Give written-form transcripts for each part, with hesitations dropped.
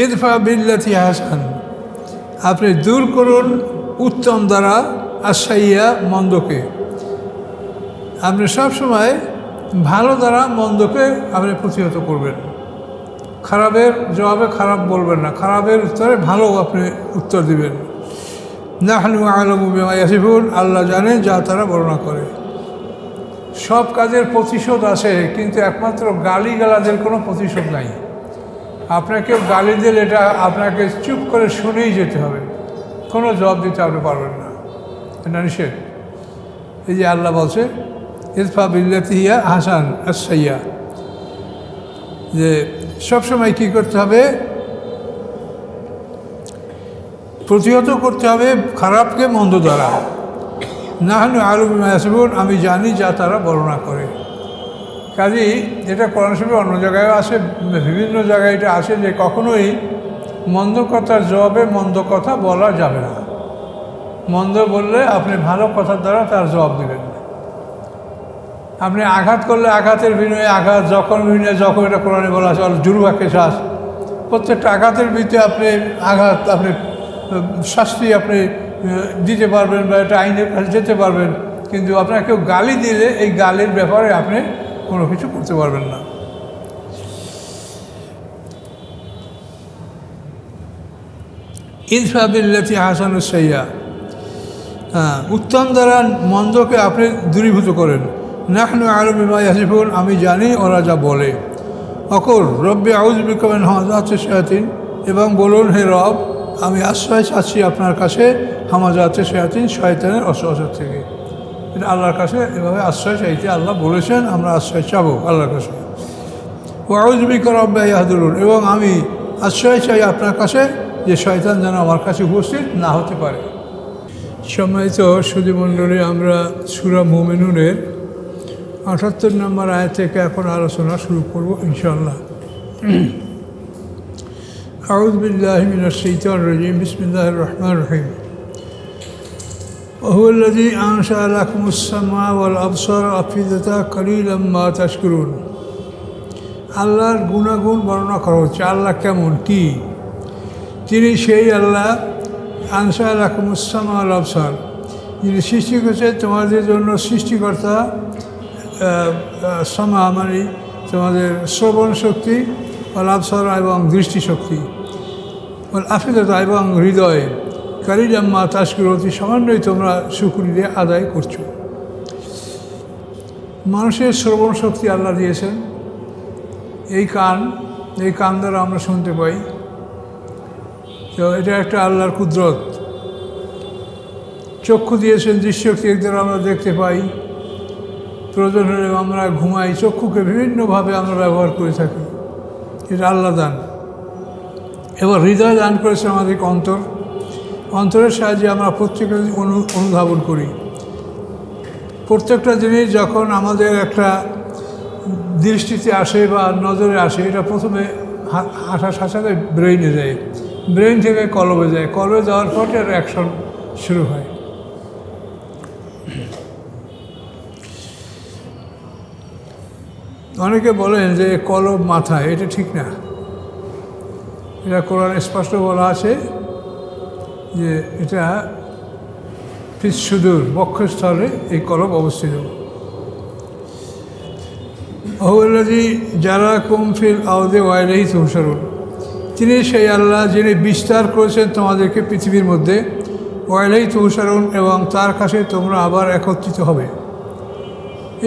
ইদফা বিল্লাতি হাসান, আপনি দূর করুন উত্তম দ্বারা আশাইয়া মন্দকে। আপনি সবসময় ভালো দ্বারা মন্দকে আপনি প্রতিহত করবেন। খারাপের জবাবে খারাপ বলবেন না, খারাপের উত্তরে ভালো আপনি উত্তর দিবেন। নাহনু আ'লামু বিমা ইয়াসিফুন, আল্লাহ জানেন যা তারা বর্ণনা করে। সব কাজের প্রতিশোধ আছে, কিন্তু একমাত্র গালিগালাজের কোনো প্রতিশোধ নাই। আপনাকে গালি দিলে এটা আপনাকে চুপ করে শুনেই যেতে হবে, কোনো জবাব দিতে আপনি পারবেন না, এটা নিষেধ। এই যে আল্লাহ বলছে ইদফা বিল্লাতি হিয়া আহসান আস-সাইয়্যা, যে সবসময় কী করতে হবে, প্রতিহত করতে হবে খারাপকে মন্দ দ্বারা। নাহনু আ'লামু বিমা ইয়াসিফুন, আমি জানি যা তারা বর্ণনা করে। কাজেই এটা কোরআন শরীফে অন্য জায়গায়ও আসে, বিভিন্ন জায়গায় এটা আসে যে কখনোই মন্দ কথার জবাবে মন্দ কথা বলা যাবে না। মন্দ বললে আপনি ভালো কথার দ্বারা তার জবাব দেবেন। আপনি আঘাত করলে আঘাতের বিনিময়ে আঘাত, যখন বিনিময়ে যখন, এটা কোরআনে বলা আছে জুরবাকে শ্বাস। প্রত্যেকটা আঘাতের ভিতরে আপনি আঘাত, আপনি শাস্তি আপনি দিতে পারবেন বা এটা আইনের কাছে যেতে পারবেন, কিন্তু আপনাকে কেউ গালি দিলে এই গালির ব্যাপারে আপনি কোনো কিছু করতে পারবেন না। ইদফা বিল্লাতি হাসানুস সাইয়্যা, উত্তম দ্বারা মন্দকে আপনি দূরীভূত করেন। নাহনু আ'লামু বিমা ইয়াসিফুন, আমি জানি ওরা যা বলে। অকুল রব্বি আউযু বিকা মিন হামাযাতিশ শায়াতিন, এবং বলুন হে রব, আমি আশ্রয় চাচ্ছি আপনার কাছে হামাযাতিশ শায়াতিন, শয়তানের অসুয়াশা থেকে। এটা আল্লাহর কাছে এভাবে আশ্রয় চাইতে আল্লাহ বলেছেন, আমরা আশ্রয় চাবো আল্লাহর কাছে। ওয়া আউযু বিকা রাব্বি আন ইয়াহদুরুন, এবং আমি আশ্রয় চাই আপনার কাছে যে শয়তান যেন আমার কাছে উপস্থিত না হতে পারে। সম্মানিত সুধীমণ্ডলী, আমরা সূরা মুমিনুনের ৭৮ নম্বর আয়াত থেকে এখন আলোচনা শুরু করব ইনশাআল্লাহ। আউযু বিল্লাহি মিনাশ শাইতানির রাজিম, বিসমিল্লাহির রহমানির রহিম। ওয়াহুয়াল্লাযী আনশা লাকুমুস সামআ ওয়াল আবসারা আফিদাতা কালিলাম মা তাশকুরুন। আল্লাহর গুণাগুণ বর্ণনা করা হচ্ছে, আল্লাহ কেমন কি। তিনি সেই আল্লাহ আনশা লাকুমুস সামআ ওয়াল আবসার, যিনি সৃষ্টি করেছে তোমাদের জন্য, সৃষ্টিকর্তা সামা মানে তোমাদের শ্রবণ শক্তি, ওয়াল আবসার এবং দৃষ্টিশক্তি, ওয়াল আফিদাতা এবং হৃদয়, কালিলাম মা তাশকুরুন, অতি সামান্যই তোমরা শুকরিয়া আদায় করছো। মানুষের শ্রবণ শক্তি আল্লাহ দিয়েছেন, এই কান দ্বারা আমরা শুনতে পাই। তো এটা একটা আল্লাহর কুদরত। চক্ষু দিয়েছেন, দৃষ্টিশক্তি, এর দ্বারা আমরা দেখতে পাই। প্রয়োজন হলে আমরা ঘুমাই, চক্ষুকে বিভিন্নভাবে আমরা ব্যবহার করে থাকি, এটা আল্লাহ দান। এবার হৃদয় দান করেছে আমাদের অন্তরের সাহায্যে আমরা প্রত্যেকটা অনুধাবন করি। প্রত্যেকটা জিনিস যখন আমাদের একটা দৃষ্টিতে আসে বা নজরে আসে, এটা প্রথমে হাঁটার সাথে ব্রেইনে যায়, ব্রেইন থেকে কলবে যায়, কলবে যাওয়ার পর এর অ্যাকশন শুরু হয়। অনেকে বলেন যে কলব মাথায়, এটা ঠিক না। এটা কোরআনে স্পষ্ট বলা আছে যে এটা সুদূর বক্ষস্থলে এই কলব অবস্থিত। ওহুয়াল্লাযী জারাকুম ফিল আরদি ওয়া ইলাইহি তুহশারুন, তিনি সেই আল্লাহ যিনি বিস্তার করেছেন তোমাদেরকে পৃথিবীর মধ্যে, ওয়া ইলাইহি তুহশারুন, এবং তার কাছে তোমরা আবার একত্রিত হবে।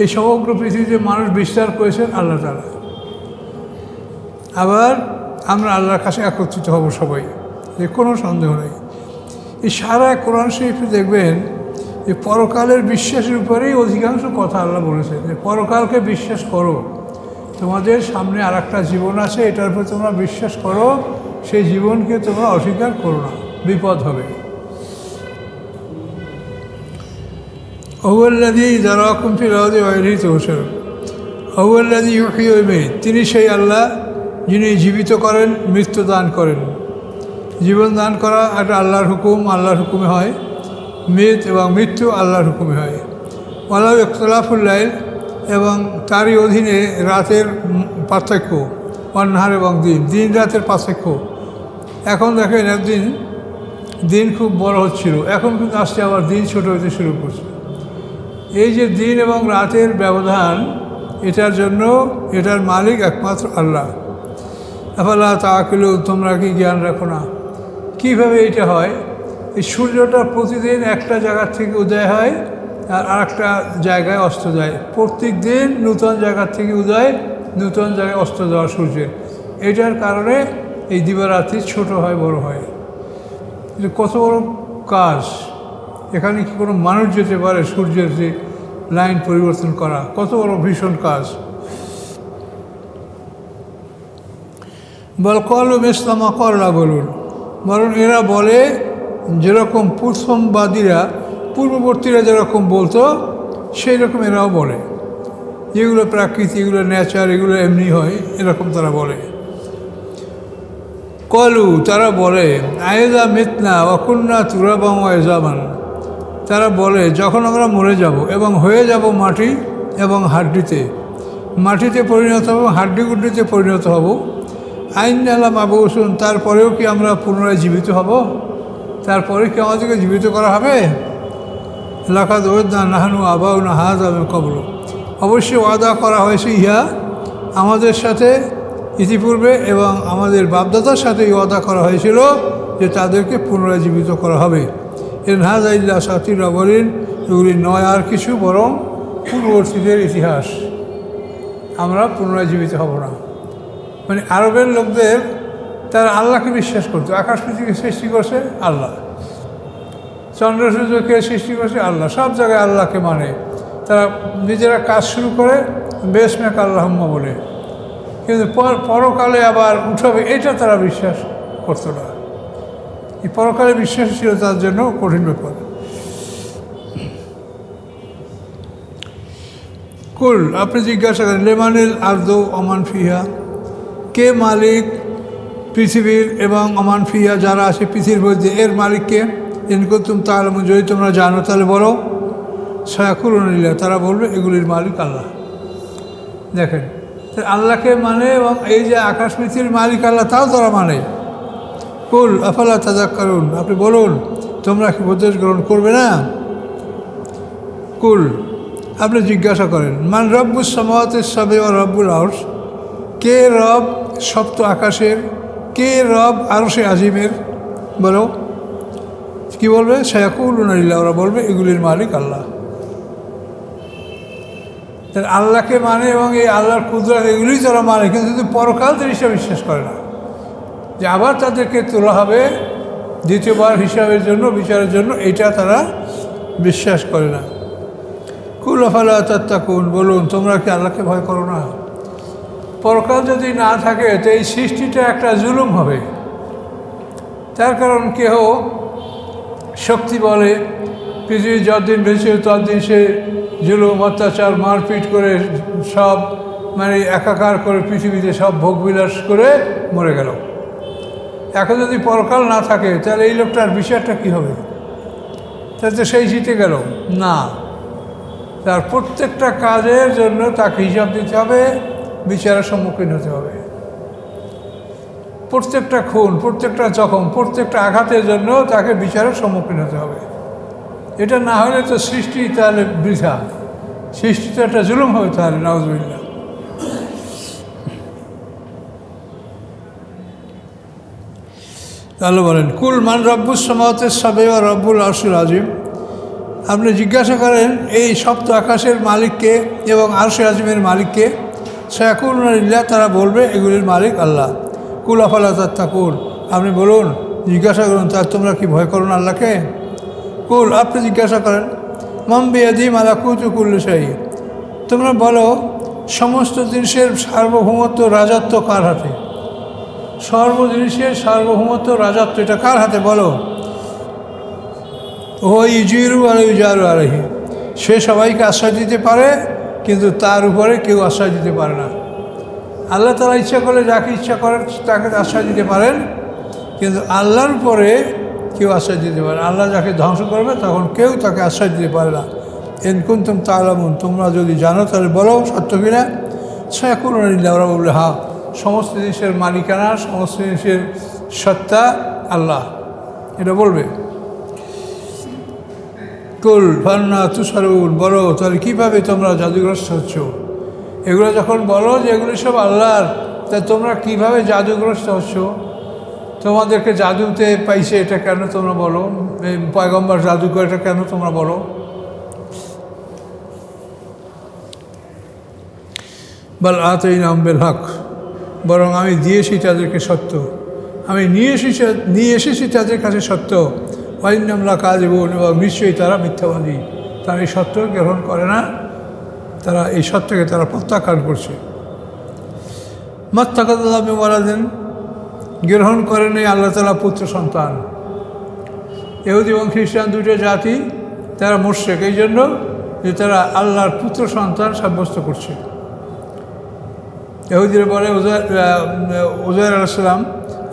এই সমগ্র পৃথিবীতে মানুষ বিস্তার করেছেন আল্লাহ তাআলা, আবার আমরা আল্লাহর কাছে একত্রিত হব সবাই, যে কোনো সন্দেহ নেই। এই সারা কোরআন শরীফে দেখবেন যে পরকালের বিশ্বাসের উপরেই অধিকাংশ কথা আল্লাহ বলেছেন, যে পরকালকে বিশ্বাস করো, তোমাদের সামনে আর একটা জীবন আছে, এটার উপর তোমরা বিশ্বাস করো, সেই জীবনকে তোমরা অস্বীকার করো না, বিপদ হবে। ওহুয়াল্লাযী যারাকুম ফিল আরদি ওয়া ইলাইহি তুহশারুন, ওহুয়াল্লাযী ইউহয়ী ওয়া ইউমীত, তিনি সেই আল্লাহ যিনি জীবিত করেন, মৃত্যু দান করেন। জীবন দান করা একটা আল্লাহর হুকুম, আল্লাহর হুকুমে হয়। মৃত এবং মৃত্যু আল্লাহর হুকুমে হয়। ওয়ালাউ ইখতিলাফুল লাইল, এবং তারই অধীনে রাতের পার্থক্য, অন্নাহার এবং দিন রাতের পার্থক্য, এখন দেখেন একদিন দিন খুব বড় হচ্ছিল, এখন কিন্তু আস্তে আবার দিন ছোট হতে শুরু করছে। এই যে দিন এবং রাতের ব্যবধান, এটার জন্য এটার মালিক একমাত্র আল্লাহ। আফালা তাআকিলুন, তোমরা কি জ্ঞান রাখো না? কীভাবে এটা হয়? এই সূর্যটা প্রতিদিন একটা জায়গার থেকে উদয় হয় আর আরেকটা জায়গায় অস্ত যায়। প্রত্যেক দিন নূতন জায়গার থেকে উদয়, নূতন জায়গায় অস্ত যাওয়া সূর্যের। এটার কারণে এই দিবারাত্রি ছোট হয়, বড় হয়। এটা কত বড় কাজ! এখানে কি কোনো মানুষ যেতে পারে সূর্যের যে লাইন পরিবর্তন করা? কত বড় ভীষণ কাজ! বল কলু ইসলামা করলা, বলুন, বরং এরা বলে যেরকম প্রথমবাদীরা, পূর্ববর্তীরা যেরকম বলতো সেই রকম এরাও বলে। যেগুলো প্রাকৃতিক, এগুলো নেচার, এগুলো এমনি হয়, এরকম তারা বলে। কলু, তারা বলে আয়েদা মিতনা অকুন্না তুরাবাং ওয়াজামান, তারা বলে যখন আমরা মরে যাব এবং হয়ে যাব মাটি এবং হাড্ডিতে, মাটিতে পরিণত হব, হাড্ডি গুড্ডিতে পরিণত হব, আইন আলা মাবুসুন, তারপরেও কি আমরা পুনরায় জীবিত হব? তারপরে কি আমাদেরকে জীবিত করা হবে? লাকাদ ওয়াদনা নাহনু আবাউনা হাযা মিন ক্বাবলু, অবশ্যই ওয়াদা করা হয়েছে ইহা আমাদের সাথে ইতিপূর্বে, এবং আমাদের বাপদাদার সাথে ওয়াদা করা হয়েছিল যে তাদেরকে পুনরায় জীবিত করা হবে। ইন হাযা ইল্লা আসাতিরুল আওয়ালিন, এগুলি নয় আর কিছু, বরং পূর্ববর্তীদের ইতিহাস। আমরা পুনরায় জীবিত হব না। মানে আরবের লোকদের, তারা আল্লাহকে বিশ্বাস করতো। আকাশ পৃথিবীকে সৃষ্টি করছে আল্লাহ, চন্দ্র সূর্যকে সৃষ্টি করছে আল্লাহ, সব জায়গায় আল্লাহকে মানে। তারা নিজেরা কাজ শুরু করে বেশমেক আল্লাহুম্মা বলে, কিন্তু পরকালে আবার উঠাবে এটা তারা বিশ্বাস করতো না। এই পরকালে বিশ্বাস ছিল তার জন্য কঠিন ব্যাপার। কুল, আপনি জিজ্ঞাসা করেন লেমানিল আরদু ওমান ফিহা, কে মালিক পৃথিবীর এবং ওমান ফিহা, যারা আছে পৃথিবীর মধ্যে, এর মালিককে? ইনকুনতুম তা'লামুন, যদি তোমরা জানো তাহলে বলো। সায়াকুলুনা লিল্লাহ, তারা বলবে এগুলির মালিক আল্লাহ। দেখেন, আল্লাহকে মানে, এবং এই যে আকাশ পৃথিবীর মালিক আল্লাহ, তাও তারা মানে। কুল আফালা তাযাক্কারুন, আপনি বলুন তোমরা কি উপদেশ গ্রহণ করবে না? কুল, আপনি জিজ্ঞাসা করেন মান রব্বুস সামাওয়াতিস সাব'i ওয়া রব্বুল আরশ, কে রব সপ্ত আকাশের, কে রব আরশে আজিমের? বলো, কি বলবে? সায়াকুলুনা লিল্লাহ, ওরা বলবে এগুলির মালিক আল্লাহ। আল্লাহকে মানে এবং এই আল্লাহর কুদরত, এগুলি তারা মানে, কিন্তু পরকাল জিনিসটা বিশ্বাস করে না, যে আবার তাদেরকে তোলা হবে দ্বিতীয়বার হিসাবের জন্য, বিচারের জন্য, এটা তারা বিশ্বাস করে না। কুল আফালা তাত্তাকুন, বলুন তোমরা কি আল্লাহকে ভয় করো না? পরকাল যদি না থাকে তো এই সৃষ্টিটা একটা জুলুম হবে। তার কারণ কেহ শক্তি বলে পৃথিবী যতদিন বেঁচে ততদিন সে জুলুম, অত্যাচার, মারপিট করে সব মানে একাকার করে পৃথিবীতে সব ভোগবিলাস করে মরে গেল। এখন যদি পরকাল না থাকে তাহলে এই লোকটার বিচারটা কী হবে? তাহলে তো সেই জিতে গেল না। তার প্রত্যেকটা কাজের জন্য তাকে হিসাব দিতে হবে, বিচারের সম্মুখীন হতে হবে। প্রত্যেকটা খুন, প্রত্যেকটা জখম, প্রত্যেকটা আঘাতের জন্য তাকে বিচারের সম্মুখীন হতে হবে। এটা না হলে তো সৃষ্টি তাহলে বৃথা, সৃষ্টি তো একটা জুলুম হবে তাহলে, নাউযুবিল্লাহ। তাহলে বলেন কুল মান রব্বুস সামাওয়াতিস সাব'i ওয়া রব্বুল আরশিল আযীম, আপনি জিজ্ঞাসা করেন এই সপ্ত আকাশের মালিককে এবং আরশে আজিমের মালিককে। সায়াকুলুনা লিল্লাহ, তারা বলবে এগুলির মালিক আল্লাহ। কুল আফালা তাত্তাকুন, আপনি বলুন, জিজ্ঞাসা করুন তার তোমরা কি ভয় করো না আল্লাহকে? কুল, আপনি জিজ্ঞাসা করেন মান বিয়াদিহি মালাকুতু কুল্লি শাই, তোমরা বলো সমস্ত জিনিসের সার্বভৌমত্ব, রাজত্ব কার হাতে? সর্ব জিনিসের সার্বভৌমত্ব, রাজত্ব এটা কার হাতে বলো? ও ইউজিরু আর ইউজারু আলাইহি, সে সবাইকে আশ্রয় দিতে পারে কিন্তু তার উপরে কেউ আশ্রয় দিতে পারে না। আল্লাহ তাআলা ইচ্ছা করলে যাকে ইচ্ছা করেন তাকে আশ্রয় দিতে পারেন, কিন্তু আল্লাহর উপরে কেউ আশ্রয় দিতে পারে। আল্লাহ যাকে ধ্বংস করবে তখন কেউ তাকে আশ্রয় দিতে পারে না। ইন কুনতুম তা'লামুন, তোমরা যদি জানো তাহলে বলো সত্য কিনা? সায়াকুলুনা লিল্লাহ, ওরা বলবে হ্যাঁ সমস্ত জিনিসের মালিকানা, সমস্ত জিনিসের সত্তা আল্লাহ, এটা বলবে। কুল ফান্না তুষারুন, বলো তাহলে কীভাবে তোমরা জাদুগ্রস্ত হচ্ছ? এগুলো যখন বলো যে এগুলো সব আল্লাহর, তা তোমরা কীভাবে জাদুগ্রস্ত হচ্ছ? তোমাদেরকে জাদুতে পাইছে এটা কেন তোমরা বলো? পয়গম্বর জাদুকর এটা কেন তোমরা বলো? বল আতাইনাহুম বিল হক, বরং আমি দিয়েছি তাদেরকে সত্য, আমি নিয়ে এসেছি তাদের কাছে সত্য। ওয়াইন্নাহুম লাকাযিবুন, এবং নিশ্চয়ই তারা মিথ্যাবাদী। তারা এই সত্য গ্রহণ করে না, তারা এই সত্যকে তারা প্রত্যাখ্যান করছে। মাত্তাখাযাল্লাহু মিন ওয়ালাদিন, গ্রহণ করেন এই আল্লাহ তাআলা পুত্র সন্তান। ইহুদি এবং খ্রিস্টান দুটো জাতি তারা মুশরিক এই জন্য যে তারা আল্লাহর পুত্র সন্তান সাব্যস্ত করছে। ইহুদিরা বলে উজাইর আলাইহিস সালাম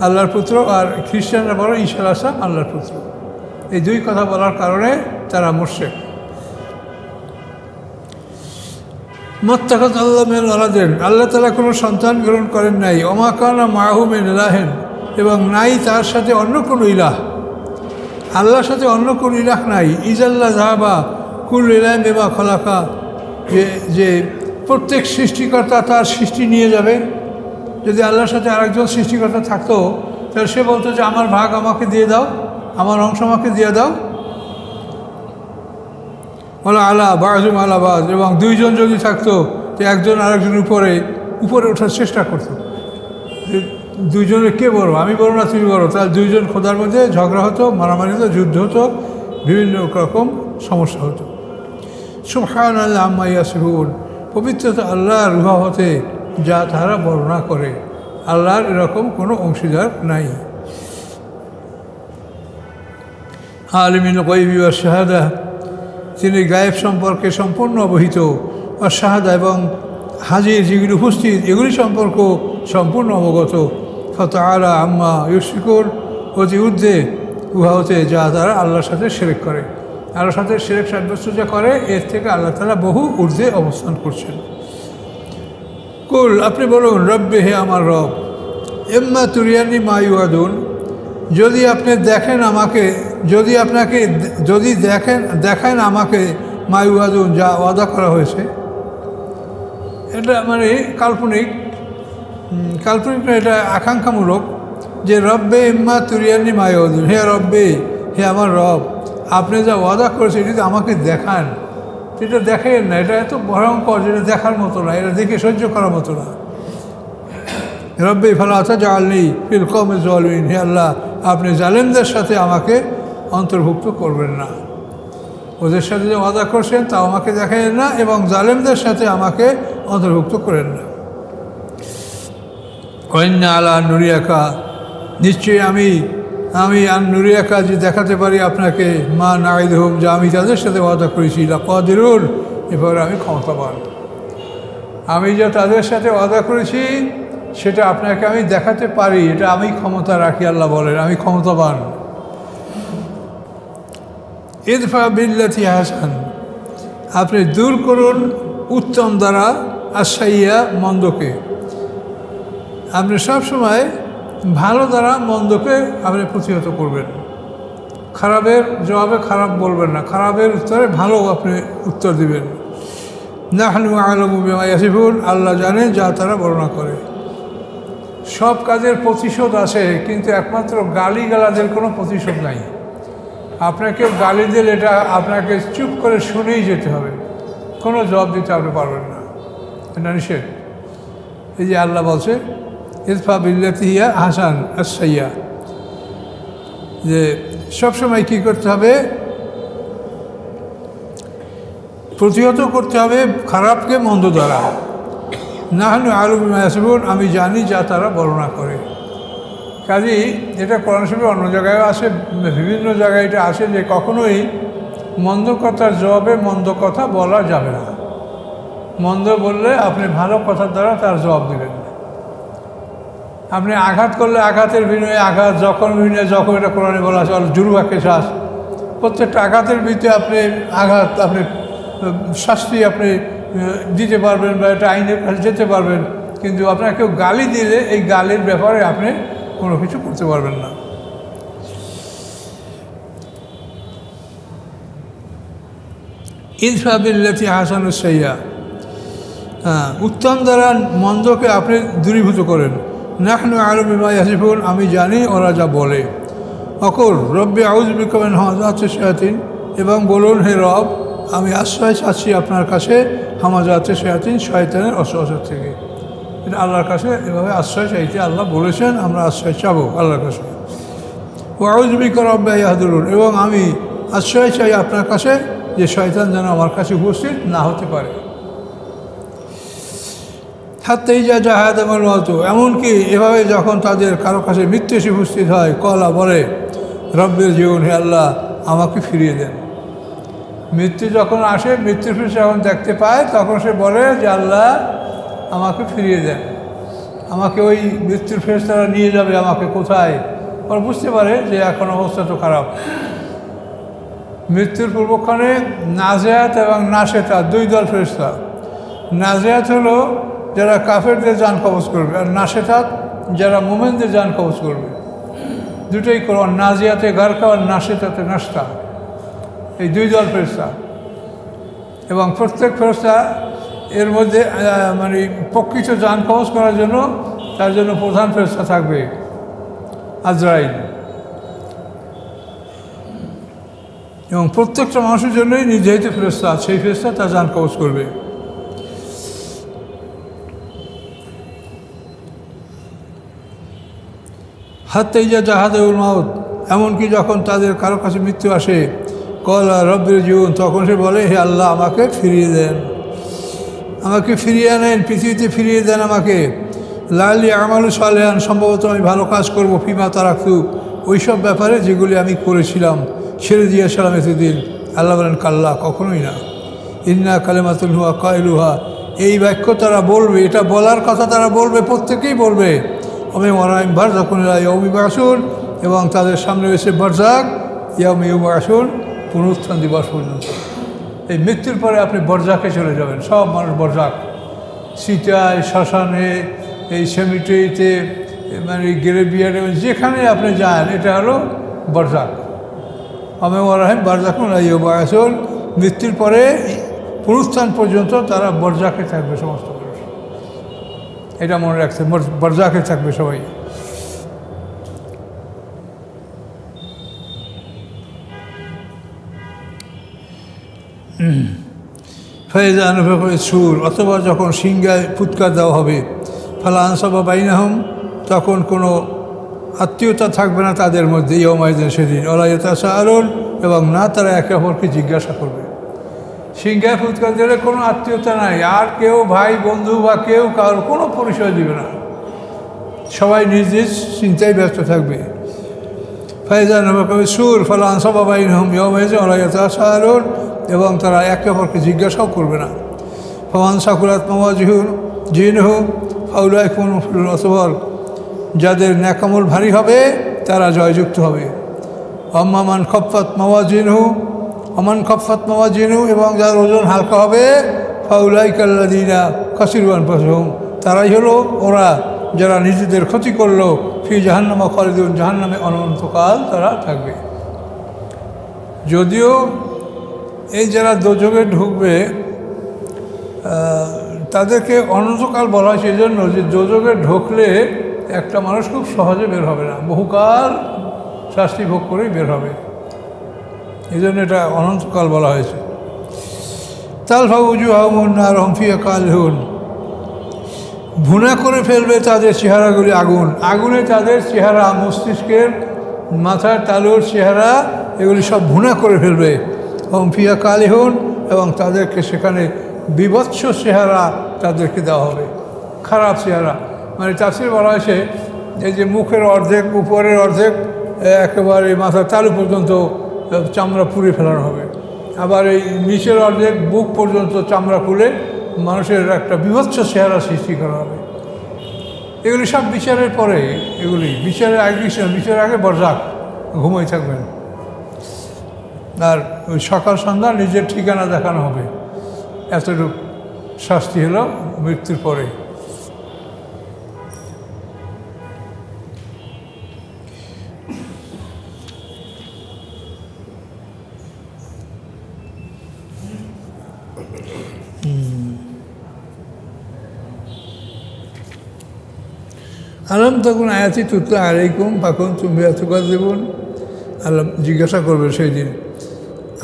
আল্লাহর পুত্র, আর খ্রিস্টানরা বলে ঈসা আলাইহিস সালাম আল্লাহর পুত্র। এই দুই কথা বলার কারণে তারা মুশরিক। মাত্তাখাযাল্লাহু মিন ওয়ালাদিন, আল্লাহ তাআলা কোনো সন্তান গ্রহণ করেন নাই। ওমা কানা মাআহু মিন ইলাহিন, এবং নাই তার সাথে অন্য কোনো ইলাহ, আল্লাহর সাথে অন্য কোনো ইলাহ নাই। ইজাল্লা যাহাবা কুল্লু ইলাহিন বিমা খলাকা, যে প্রত্যেক সৃষ্টিকর্তা তার সৃষ্টি নিয়ে যাবে। যদি আল্লাহর সাথে আরেকজন সৃষ্টিকর্তা থাকতো তাহলে সে বলতো যে আমার ভাগ আমাকে দিয়ে দাও, আমার অংশ আমাকে দিয়ে দাও। বলা আলা বাজুম আলা বাজ, এবং দুইজন যদি থাকতো তো একজন আরেকজনের উপরে ওঠার চেষ্টা করতো। দুইজনের কে বড়, আমি বড় না তুমি বড়, তাহলে দুইজন খোদার মধ্যে ঝগড়া হতো, মারামারি হতো, যুদ্ধ হতো, বিভিন্ন রকম সমস্যা হতো। সুবহানাল্লাহি আম্মা ইয়াসিফুন, পবিত্রতা আল্লাহর রুহা হতে যা তারা বর্ণনা করে। আল্লাহর এরকম কোনো অংশীদার নাই। আলিমুল গায়বি ওয়াশ শাহাদা, তিনি গায়েব সম্পর্কে সম্পূর্ণ অবহিত। আর শাহাদা, এবং হাজির যেগুলি উপস্থিত এগুলি সম্পর্ক সম্পূর্ণ অবগত। ফাতাআলা আম্মা ইউশরিকুন, অতি ঊর্ধ্বে উহা হতে যা তারা আল্লাহর সাথে শিরক করে। আল্লাহর সাথে শিরক সাব্যস্ত যা করে এর থেকে আল্লাহ তাআলা বহু ঊর্ধ্বে অবস্থান করছেন। কুল, আপনি বলুন রব্বে, হে আমার রব, ইম্মা তুরিয়ানি মা ইউআদুন, যদি আপনি দেখেন আমাকে, যদি দেখেন আমাকে মা ইউআদুন, যা ওয়াদা করা হয়েছে। এটা মানে কাল্পনিক না, এটা আকাঙ্ক্ষামূলক। যে রব্বে ইম্মা তুরিয়ানি মা ইউআদুন, হে রব্বে, হে আমার রব, আপনি যা ওয়াদা করেছেন যদি আমাকে দেখান। এটা দেখেন না, এটা এত ভয়ঙ্কর যেটা দেখার মতো না, এটা দেখে সহ্য করার মতো না। রব্বি ফালা তাজআলনি ফিল কওমিজ যালিমিন, হে আল্লাহ, আপনি জালেমদের সাথে আমাকে অন্তর্ভুক্ত করবেন না। ওদের সাথে যে ওয়াদা করছেন তা আমাকে দেখাইন না, এবং জালেমদের সাথে আমাকে অন্তর্ভুক্ত করেন না। ওয়াইন্না আলা নুরিয়াকা, নিশ্চয়ই আমি নুরিয়াকা যে দেখাতে পারি আপনাকে, মা নাইদহুম, যা আমি তাদের সাথে ওয়াদা করেছি, লাকাদিরুন, এবারে আমি ক্ষমতাবান। আমি যা তাদের সাথে ওয়াদা করেছি সেটা আপনাকে আমি দেখাতে পারি, এটা আমি ক্ষমতা রাখি। আল্লাহ বলেন আমি ক্ষমতাবান। ইদফা বিল্লাতি হাসান, আপনি দূর করুন উত্তম দ্বারা আসাইয়া মন্দকে। আপনি সবসময় ভালো দ্বারা মন্দকে আপনি প্রতিহত করবেন। খারাপের জবাবে খারাপ বলবেন না, খারাপের উত্তরে ভালো আপনি উত্তর দিবেন। নাহনু আ'লামু বিমা ইয়াসিফুন, আল্লাহ জানেন যা তারা বর্ণনা করে। সব কাজের প্রতিশোধ আছে, কিন্তু একমাত্র গালিগালাজের কোনো প্রতিশোধ নাই। আপনাকে গালি দিলে এটা আপনাকে চুপ করে শুনেই যেতে হবে, কোনো জবাব দিতে আপনি পারবেন না, এটা নিষেধ। এই যে আল্লাহ বলছে ইদফা বিল্লাতি হিয়া হাসান আস-সাইয়্যা, যে সবসময় কী করতে হবে, প্রতিহত করতে হবে খারাপকে মন্দ দ্বারা। নাহনু আ'লামু বিমা ইয়াসিফুন, আমি জানি যা তারা বর্ণনা করে। কাজেই এটা কোরআন শরীফে অন্য জায়গায়ও আসে, বিভিন্ন জায়গায় এটা আসে যে কখনোই মন্দ কথার জবাবে মন্দ কথা বলা যাবে না। মন্দ বললে আপনি ভালো কথার দ্বারা তার জবাব দেবেন। আপনি আঘাত করলে আঘাতের বিনিময়ে আঘাত, যখন বিনিময়ে যখন, এটা কোরআনে বলা আছে জুরুয়াকে শ্বাস। প্রত্যেকটা আঘাতের ভিতরে আপনি আঘাত, আপনি শাস্তি আপনি দিতে পারবেন, বা এটা আইনের কাছে যেতে পারবেন। কিন্তু আপনার কেউ গালি দিলে এই গালির ব্যাপারে আপনি কোনো কিছু করতে পারবেন না। ইদফা বিল্লাতি আহসানুস সাইয়্যা, উত্তম দ্বারা মন্দকে আপনি দূরীভূত করেন। নাহনু আ'লামু বিমা ইয়াসিফুন, আমি জানি ওরা যা বলে। অকুল রব্বি আউযু বিকা মিন হামাযাতিশ শায়াতিন, এবং বলুন হে রব, আমি আশ্রয় চাচ্ছি আপনার কাছে হামাযাতিশ শায়াতিন, শয়তানের অসুয়াসা থেকে। এটা আল্লাহর কাছে এভাবে আশ্রয় চাইতে আল্লাহ বলেছেন, আমরা আশ্রয় চাবো আল্লাহর কাছে। ওয়া আউযু বিকা রাব্বি আন ইয়াহদুরুন, এবং আমি আশ্রয় চাই আপনার কাছে যে শয়তান যেন আমার কাছে উপস্থিত না হতে পারে। হাত্তা ইযা জাহাদাহুল মাউত, এমনকি এভাবে যখন তাদের কারো কাছে মৃত্যু এসে উপস্থিত হয়, কলা বলে রব্বির জীবন, হে আল্লাহ আমাকে ফিরিয়ে দেন। মৃত্যু যখন আসে, মৃত্যুর ফেরেশতা যখন দেখতে পায়, তখন সে বলে যে আল্লাহ আমাকে ফিরিয়ে দেন, আমাকে ওই মৃত্যুর ফেরেশতারা নিয়ে যাবে আমাকে কোথায়। ওরা বুঝতে পারে যে এখন অবস্থা তো খারাপ। মৃত্যুর পূর্বক্ষণে নাজিয়াত এবং নাশেতাত দুই দল ফেরেশতা। নাজিয়াত হলো যারা কাফেরদের জান কবজ করবে, আর নাশেতাত যারা মুমিনদের জান কবজ করবে। দুটোই কোরআন, নাজিয়াতে গারকা আর নাশেতাতে নাশতা, এই দুই দল ফেরেশতা। এবং প্রত্যেক ফেরেশতা এর মধ্যে মানে প্রকৃত জান কবজ করার জন্য তার জন্য প্রধান ফেরেশতা থাকবে আজরাইল। এবং প্রত্যেকটা মানুষের জন্যই নির্ধারিত ফেরেশতা, সেই ফেরেশতা তার জান কবজ করবে। হাত্তা ইযা জাহাদাহুল মাউত, এমনকি যখন তাদের কারো কাছে মৃত্যু আসে, কলা রব্বির জীবন, তখন সে বলে হে আল্লাহ আমাকে ফিরিয়ে দেন, আমাকে ফিরিয়ে আনেন, পৃথিবীতে ফিরিয়ে দেন আমাকে। লাআল্লী আমালু সালিহান, সম্ভবত আমি ভালো কাজ করব, ফিমা তারাকতু, ওই সব ব্যাপারে যেগুলি আমি করেছিলাম, ছেড়ে দিয়েছিলাম এতদিন। আল্লাহ বলেন কাল্লা, কখনোই না। ইন্না কালিমাতুন হুয়া কাইলুহা, এই বাক্য তারা বলবে, এটা বলার কথা তারা বলবে, প্রত্যেকেই বলবে। আমি ওয়ারাইম বারযাকুন ইলা ইয়াউমি ইউবআসুন, এবং তাদের সামনে রয়েছে বারযাক, ইয়াউমি ইউবআসুন, পুনরুত্থান দিবস পর্যন্ত। এই মৃত্যুর পরে আপনি বরজাকে চলে যাবেন, সব মানুষ বরজাক, সিটায়, শ্মশানে, এই সেমিটেরিতে, মানে গ্রেভিয়ার্ডে, যেখানে আপনি যান, এটা হলো বরজাক। আমি ওয়ারাইম বারযাকুন ইলা ইয়াউমি ইউবআসুন, মৃত্যুর পরে পুনরুত্থান পর্যন্ত তারা বরজাকে থাকবে সমস্ত মানুষ, এটা মনে রাখছে, বরজাকে থাকবে সবাই। ফাইজা আনুফিখা ফিস সূর, অথবা যখন সিংহায় ফুৎকার দেওয়া হবে, ফালা আনসাবা বাইনাহুম, তখন কোনো আত্মীয়তা থাকবে না তাদের মধ্যে, ইয়াউমাইযিন, সেদিন, ওয়ালা ইয়াতাসাআলুন, এবং না তারা একে অপরকে জিজ্ঞাসা করবে। সিংহায় ফুৎকার দিলে কোনো আত্মীয়তা নাই, আর কেউ ভাই বন্ধু বা কেউ কারোর কোনো পরিচয় দিবে না, সবাই নিজ নিজ চিন্তায় ব্যস্ত থাকবে। ফাইজা আনুফিখা ফিস সূর ফালা আনসাবা বাইনাহুম ইয়াউমাইযিন ওয়ালা ইয়াতাসাআলুন, এবং তারা একে অপরকে জিজ্ঞাসাও করবে না। ফামান সাকুলাত মাওয়াজিনুহু ফাউলাইকা হুমুল মুফলিহুন, অথবা যাদের নেকামল ভারী হবে তারা জয়যুক্ত হবে। আম্মান খাফফাত মাওয়াজিনুহু, এবং যার ওজন হালকা হবে, ফাউলাইকা আল্লাযীনা খাসিরু আনফুসাহুম, তারাই হলো ওরা যারা নিজেদের ক্ষতি করলো, ফি জাহান্নামা খালিদুন, জাহান্নামে অনন্তকাল তারা থাকবে। যদিও এই যারা দোজখে ঢুকবে তাদেরকে অনন্তকাল বলা হয়, সেই জন্য যে দোজখে ঢুকলে একটা মানুষ খুব সহজে বের হবে না, বহুকাল শাস্তি ভোগ করেই বের হবে, এই জন্য এটা অনন্তকাল বলা হয়েছে। তালফা উজুহাহুম নারুহুম ফিহা কালিহুন, ভুনা করে ফেলবে তাদের চেহারাগুলি আগুন, আগুনে তাদের চেহারা, মস্তিষ্কের, মাথার তালুর চেহারা, এগুলি সব ভুনা করে ফেলবে। হুম ফিহা কালিহুন, এবং তাদেরকে সেখানে বিভৎস চেহারা তাদেরকে দেওয়া হবে, খারাপ চেহারা। মানে তাফসীরে বলা হয়েছে এই যে মুখের অর্ধেক, উপরের অর্ধেক একেবারে মাথার তালু পর্যন্ত চামড়া পুড়ে ফেলানো হবে, আবার এই নিচের অর্ধেক বুক পর্যন্ত চামড়া খুলে মানুষের একটা বিভৎস চেহারা সৃষ্টি করা হবে। এগুলি সব বিচারের পরে, এগুলি বিচারের আগে, বিচারের আগে বরজাক, ঘুমাই থাকবেন, আর ওই সকাল সন্ধ্যা নিজের ঠিকানা দেখানো হবে। এতটুকু শাস্তি হলো মৃত্যুর পরে। আলম তখন আয়াতি তুতলা আলাইকুম পাকুন তুমি এতকাল দেবুন। আল্লাহ জিজ্ঞাসা করবে সেই দিন,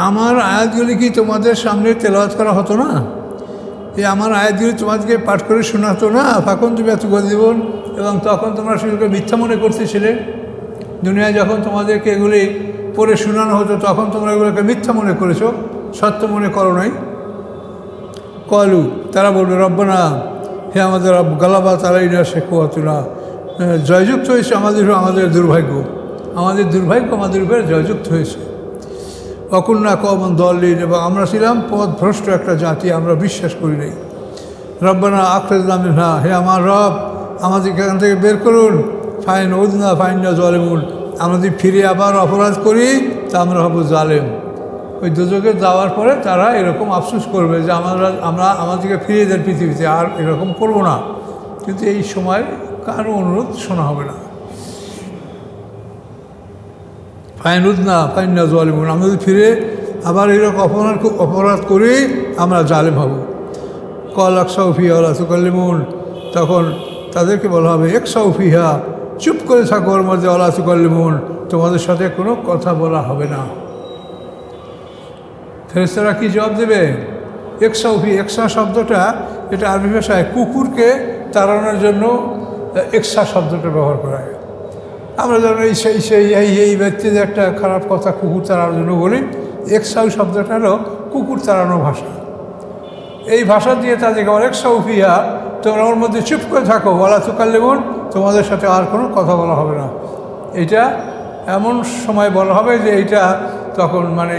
আমার আয়াতগুলি কি তোমাদের সামনে তেলাওয়াত করা হতো না? এই আমার আয়াতগুলি তোমাদেরকে পাঠ করে শোনাতো না? ফাকুন তুমি এতকাল দেবুন। এবং তখন তোমরা সেগুলোকে মিথ্যা মনে করতেছিলে। দুনিয়ায় যখন তোমাদেরকে এগুলি পড়ে শোনানো হতো তখন তোমরা এগুলোকে মিথ্যা মনে করেছো, সত্য মনে করো নাই। কলু তারা বলবে রব্বানা, হে আমাদের রব, গালাবা তারাই না শেখোয়াতুনা, জয়যুক্ত হয়েছে আমাদের দুর্ভাগ্য, আমাদের দুর্ভাগ্য আমাদের উপরে জয়যুক্ত হয়েছে। অকুন্না কমন দলিন, এবং আমরা ছিলাম পথভ্রষ্ট একটা জাতি, আমরা বিশ্বাস করি নাই। রব্বানা আখরাজনা মিনহা, হে আমার রব, আমাদেরকে এখান থেকে বের করুন। ফাইন উদনা ফাইন জালেমুন, আমরা যদি ফিরে আবার অপরাধ করি তা আমরা হব জালেম। ওই দুজকে যাওয়ার পরে তারা এরকম আফসোস করবে যে আমরা আমাদেরকে ফিরিয়ে দেন পৃথিবীতে, আর এরকম করব না। কিন্তু এই সময় কারো অনুরোধ শোনা হবে না। ফাইন উদনা ফাইন জালেমুন, আমরা যদি ফিরে আবার এরকম অপরাধ করি আমরা জালেম হব। কল আকসাউফিয়া ওলা তুকাল্লিমুন, তখন তাদেরকে বলা হবে একসাউফিহা, চুপ করে থাকো ওর মধ্যে, ওলা তুকাল্লিমুন, তোমাদের সাথে কোনো কথা বলা হবে না। ফেরেশতারা কি জবাব দেবে? একসাউফি, একসা শব্দটা এটা আরবি ভাষায় কুকুরকে তাড়ানোর জন্য একসা শব্দটা ব্যবহার করা হয়। আমরা যেন এই ব্যক্তিদের একটা খারাপ কথা কুকুর তাড়ানোর জন্য বলি, একসাউ শব্দটা হলো কুকুর তাড়ানোর ভাষা। এই ভাষা দিয়ে তাদেরকে একসাউফিয়া, তোমরা ওর মধ্যে চুপ করে থাকো, ওয়ালা তুকাল্লিমুন, তোমাদের সাথে আর কোনো কথা বলা হবে না। এটা এমন সময় বলা হবে যে এইটা তখন মানে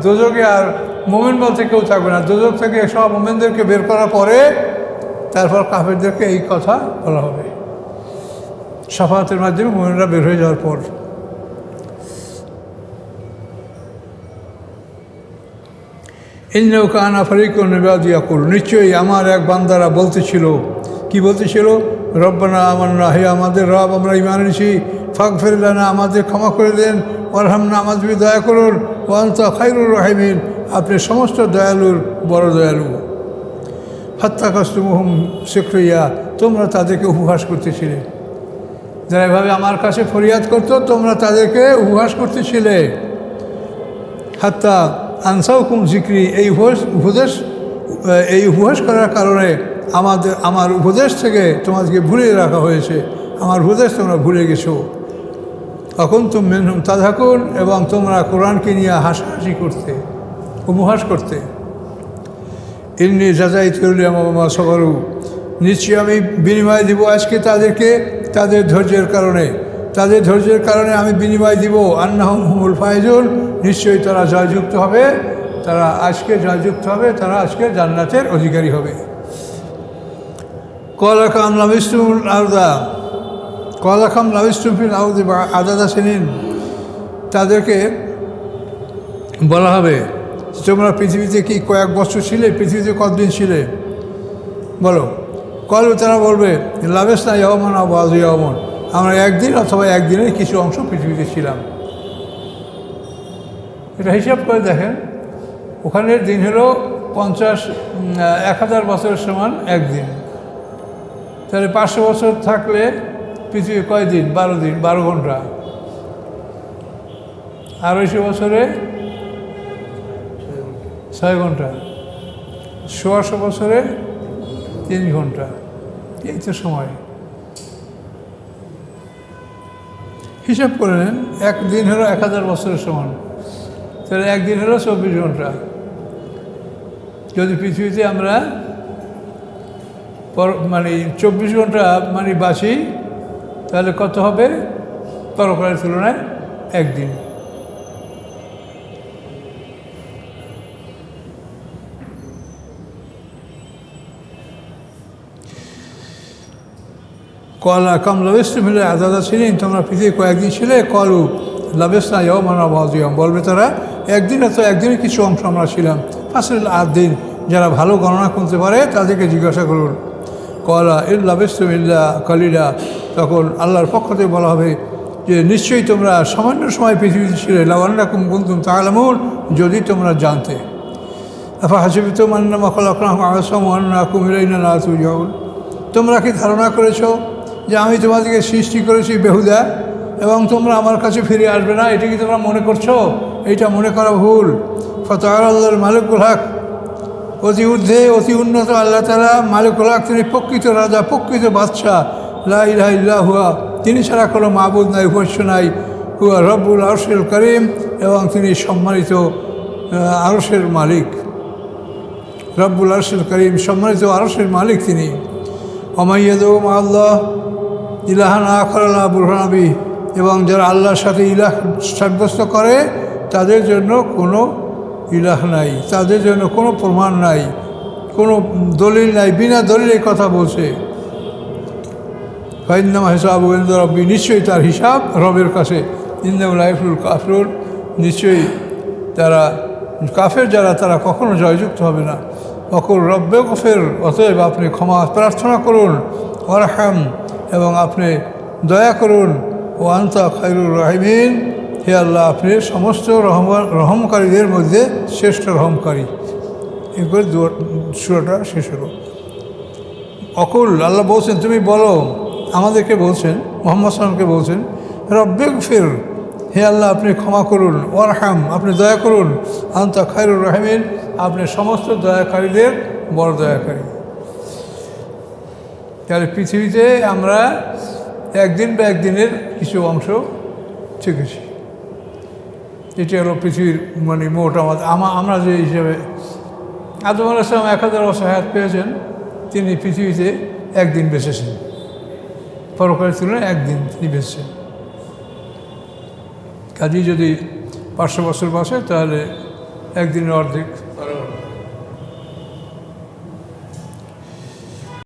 দোজকে আর মোমেন বলতে কেউ থাকবে না। দোজক থেকে সব মোমেনদেরকে বের করার পরে তারপর কাফেরদেরকে এই কথা বলা হবে, শাফাতের মাধ্যমে মোমেনরা বের হয়ে যাওয়ার পর। ইন্নাহু কানা ফারিকুন মিন ইবাদি ইয়াকুলুন, নিশ্চয়ই আমার এক বান্দারা বলতেছিল, কি বলতেছিল? রব্বানা আমান্না, হে আমাদের রব, আমরা ঈমান এনেছি, ফাগফির লানা, আমাদের ক্ষমা করে দেন, ওয়ারহামনা, আমাদের দয়া করুন, ওয়া আনতা খায়রুর রাহিমিন, আপনি সমস্ত দয়ালুর বড় দয়ালু। ফাত্তাখাযতুমুহুম সিখরিয়া, তোমরা তাদেরকে উপহাস করতেছিলে। যারা এভাবে আমার কাছে ফরিয়াদ করতো তোমরা তাদেরকে উপহাস করতেছিলে। হাত্তা আনসাউকুম যিকরি, এই উপহাস করার কারণে আমার উপদেশ থেকে তোমাদেরকে ভুলে রাখা হয়েছে, আমার উপদেশ তোমরা ভুলে গেছো। তখন তুমি মিনহুম তাদহাকুন, এবং তোমরা কোরআনকে নিয়ে হাসাহাসি করতে, উপহাস করতে। ইন্নী জাযাইতুল লিমা সাবারু, নিশ্চয়ই আমি বিনিময় দিব আজকে তাদেরকে তাদের ধৈর্যের কারণে আমি বিনিময় দিব। আন্নাহুম হুমুল ফাইজুন, নিশ্চয়ই তারা জয়যুক্ত হবে, তারা আজকে জয়যুক্ত হবে, তারা আজকে জান্নাতের অধিকারী হবে। কলাকাম লাবিস্তুমুল আরদা, কলাকাম লাবিস্তুম ফিল আরদি আদাদা সিনিন, তাদেরকে বলা হবে তোমরা পৃথিবীতে কি কয়েক বছর ছিলে, পৃথিবীতে কতদিন ছিলে বলো? কল তারা বলবে লাবেসনা ইয়াওমান আও বাযু ইয়াওমান, আমরা একদিন অথবা একদিনের কিছু অংশ পৃথিবীতে ছিলাম। এটা হিসাব করে দেখেন, ওখানের দিন হলো 1000 বছরের সমান একদিন। তাহলে 500 বছর থাকলে পৃথিবী কয় দিন? 12 দিন, 12 ঘন্টা। 250 বছরে 6 ঘন্টা, 100 বছরে 3 ঘন্টা, এই তো সময়। হিসাব করে নেন, একদিন হলো 1000 বছরের সমান, তাহলে একদিন হলো 24 ঘন্টা। যদি পৃথিবীতে আমরা মানে 24 ঘন্টা মানে বাঁচি, তাহলে কত হবে পরকালের তুলনায়? একদিন। কলা কাম লাবেস্তু মিলে আদাদা ছিলেন, তোমরা পৃথিবী কয়েকদিন ছিলে। কলু লাবেসনা ইয়াওমান আও বাযু ইয়াওম, বলবে তারা একদিন অথবা একদিনের কিছু অংশ আমরা ছিলাম। ফাসিল 8 দিন, যারা ভালো গণনা করতে পারে তাদেরকে জিজ্ঞাসা করুন। কলা ইল লাবেস্তুম ইল্লা কালিলা, তখন আল্লাহর পক্ষ থেকে বলা হবে যে নিশ্চয়ই তোমরা সামান্য সময় পৃথিবীতে ছিলে। লাউ আন্নাকুম কুনতুম তা'লামুন, যদি তোমরা জানতে। আফা হাসিবতুম আন্নামা খালাকনাকুম আবাসাম ওয়া আন্নাকুম ইলাইনা লা তুরজাউন, তোমরা কি ধারণা করেছো যে আমি তোমাদেরকে সৃষ্টি করেছি বেহুদা এবং তোমরা আমার কাছে ফিরে আসবে না, এটা কি তোমরা মনে করছো? এইটা মনে করা ভুল। ফতাআলা আল্লাহর মালিকুল হক, অতি ঊর্ধ্বে অতি উন্নত আল্লাহ তাআলা মালিকুল হক, তিনি প্রকৃত রাজা, প্রকৃত বাদশাহ। লা ইলাহা ইল্লা হুয়া, তিনি ছাড়া কোনো মাবুদ নাই, উপাস্য নাই। হুয়া রব্বুল আরশিল কারীম, এবং তিনি সম্মানিত আরশের মালিক। রব্বুল আরশিল কারীম, সম্মানিত আরশের মালিক তিনি। ওমাইয়াদু মা আল্লাহ ইলাহান আখার লা বুরহানা বিহি, এবং যারা আল্লাহর সাথে ইলাহ সাব্যস্ত করে তাদের জন্য কোনো ইলাহ নাই, তাদের জন্য কোনো প্রমাণ নাই, কোনো দলিল নাই, বিনা দলিলের কথা বলছে। ফাইন্নামা হিসাবু ইনদা রাব্বি, নিশ্চয়ই তার হিসাব রবের কাছে। ইন্নাহু লা ইফলিহুল কাফিরুন, নিশ্চয়ই তারা কাফের যারা তারা কখনো জয়যুক্ত হবে না। অকুল রব্বে গফির, অতএব আপনি ক্ষমা প্রার্থনা করুন। ওয়ারহাম, এবং আপনি দয়া করুন। ও আনতা খায়রুর রাহিমিন, হে আল্লাহ আপনি সমস্ত রহমকারীদের মধ্যে শ্রেষ্ঠ রহমকারী। এরপরে সূরাটা শেষ হলো। অকুল, আল্লাহ বলছেন তুমি বলো, আমাদেরকে বলছেন, মুহাম্মদ সাল্লামকে বলছেন, রব্বে গফির, হে আল্লাহ আপনি ক্ষমা করুন। ওয়ারহাম, আপনি দয়া করুন। আনতা খায়রুর রাহিমিন, আপনি সমস্ত দয়াকারীদের বড় দয়াকারী। তাহলে পৃথিবীতে আমরা একদিন বা একদিনের কিছু অংশ শিখেছি। এটি হলো পৃথিবীর মানে মোট আমরা যে হিসেবে আদম আলাইহিস সালাম 1000 বছর হায়াত পেয়েছেন, তিনি পৃথিবীতে একদিন বেঁচেছেন। পরকালের তুলনায় একদিন তিনি বেঁচেছেন। কাজেই যদি 500 বছর বাঁচে তাহলে একদিনের অর্ধেক।